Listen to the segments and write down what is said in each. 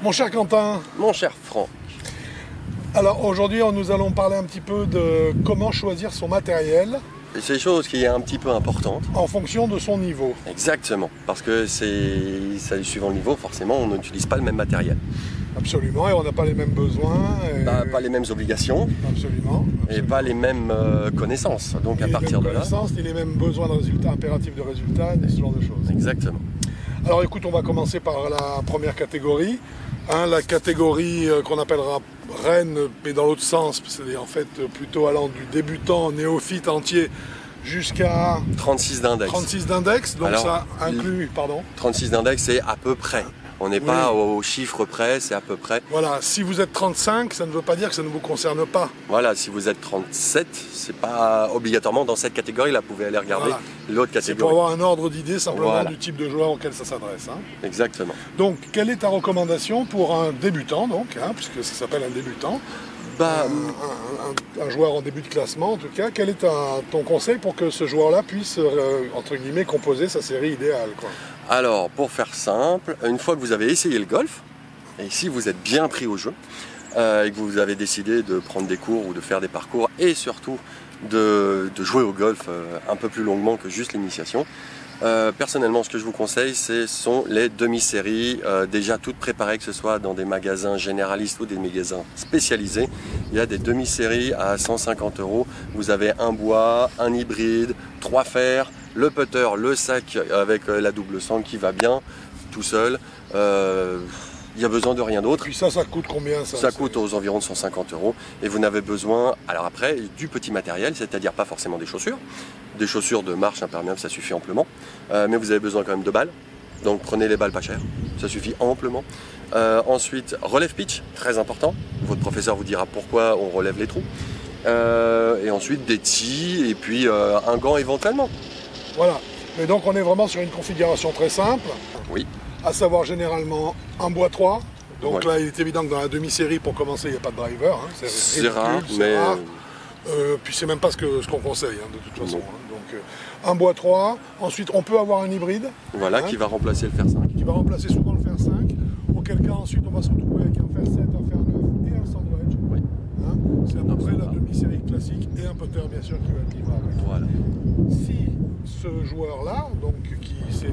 Mon cher Quentin, Mon cher Franck, alors aujourd'hui nous allons parler un petit peu de comment choisir son matériel c'est une chose qui est un petit peu importante. en fonction de son niveau. Exactement, parce que suivant le niveau, forcément, on n'utilise pas le même matériel. Absolument, et on n'a pas les mêmes besoins. Pas les mêmes obligations Absolument. et pas les mêmes connaissances. Donc à Ni les partir mêmes de là. connaissances, ni les mêmes besoins de résultats, impératifs de résultats, ni ce genre de choses. Exactement. Alors écoute, on va commencer par la première catégorie. La catégorie qu'on appellera reine, mais dans l'autre sens, c'est-à-dire en fait plutôt allant du débutant, néophyte entier, jusqu'à 36 d'index. 36 d'index, donc Alors, ça inclut, pardon. 36 d'index, c'est à peu près. On n'est pas au chiffre près, c'est à peu près. Voilà, si vous êtes 35, ça ne veut pas dire que ça ne vous concerne pas. Voilà, si vous êtes 37, c'est pas obligatoirement dans cette catégorie-là. Vous pouvez aller regarder Voilà. l'autre C'est pour catégorie. avoir un ordre d'idée simplement Voilà. du type de joueur auquel ça s'adresse. Exactement. Donc, quelle est ta recommandation pour un débutant, donc, puisque ça s'appelle un débutant, un joueur en début de classement en tout cas, quel est ton conseil pour que ce joueur-là puisse, entre guillemets, composer sa série idéale, quoi. Alors, pour faire simple, une fois que vous avez essayé le golf, et si vous êtes bien pris au jeu, et que vous avez décidé de prendre des cours ou de faire des parcours, et surtout de jouer au golf un peu plus longuement que juste l'initiation, personnellement, ce que je vous conseille, ce sont les demi-séries, déjà toutes préparées, que ce soit dans des magasins généralistes ou des magasins spécialisés. Il y a des demi-séries à 150 €. Vous avez un bois, un hybride, 3 fers, le putter, le sac avec la double sangle qui va bien, tout seul. Il n'y a besoin de rien d'autre. Puis ça coûte combien ça? Ça coûte aux environs de 150 € et vous n'avez besoin, alors après, du petit matériel, c'est-à-dire pas forcément des chaussures. Des chaussures de marche imperméables, ça suffit amplement. Mais vous avez besoin quand même de balles. Donc prenez les balles pas chères, ça suffit amplement. Ensuite, relève pitch, très important. Votre professeur vous dira pourquoi on relève les trous. Et ensuite des tis et puis un gant éventuellement. Voilà. Mais donc on est vraiment sur une configuration très simple. Oui. À savoir généralement un bois 3. Donc Ouais. là, il est évident que dans la demi-série, pour commencer, il n'y a pas de driver. C'est ridicule, rare, c'est mais rare. Puis c'est même pas ce qu'on conseille, de toute façon. Non. Donc un bois 3. Ensuite, on peut avoir un hybride. voilà, qui va remplacer le fer 5. Qui va remplacer souvent le fer 5. Auquel cas, ensuite, on va se retrouver avec un fer 7, un fer 9 et un sandwich. Oui. C'est à peu près la demi-série classique et un putter, bien sûr, qui va être livré avec. Voilà. Si ce joueur-là, donc qui s'est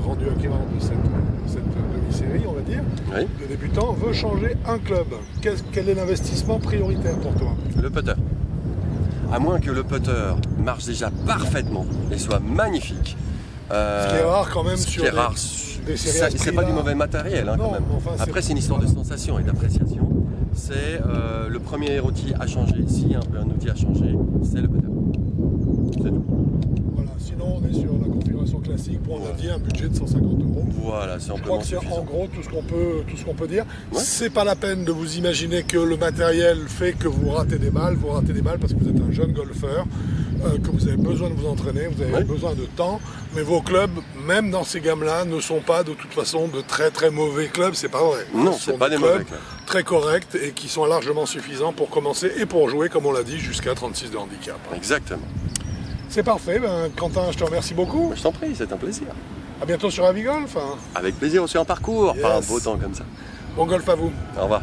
rendu acquérant de cette demi-série, on va dire, Oui. de débutant, veut changer un club, quel est l'investissement prioritaire pour toi? Le putter. À moins que le putter marche déjà parfaitement et soit magnifique. Ce qui est rare quand même Ce sur qui est rare. des séries à ce C'est pas prix-là. du mauvais matériel Non, quand même. mais enfin, Après, c'est une histoire de sensation et d'appréciation. C'est le premier outil à changer. S'il y a un outil à changer, c'est le putter. C'est tout. Voilà, sinon on est sur la configuration classique pour, on a dit, un budget de 150 €. Voilà, c'est Je crois amplement que c'est en suffisant. gros tout ce qu'on peut dire. Ouais. C'est pas la peine de vous imaginer que le matériel fait que vous ratez des balles. Vous ratez des balles parce que vous êtes un jeune golfeur, que vous avez besoin de vous entraîner, vous avez Ouais. besoin de temps. Mais vos clubs, même dans ces gammes-là, ne sont pas de toute façon de très très mauvais clubs. C'est pas vrai. Non, Ce c'est sont pas des mauvais clubs. très corrects et qui sont largement suffisants pour commencer et pour jouer, comme on l'a dit, jusqu'à 36 de handicap. Exactement. C'est parfait. Quentin, je te remercie beaucoup. Je t'en prie, c'est un plaisir. À bientôt sur Avigolf. Avec plaisir aussi en parcours, par un Yes. beau temps comme ça. Bon golf à vous. Au revoir.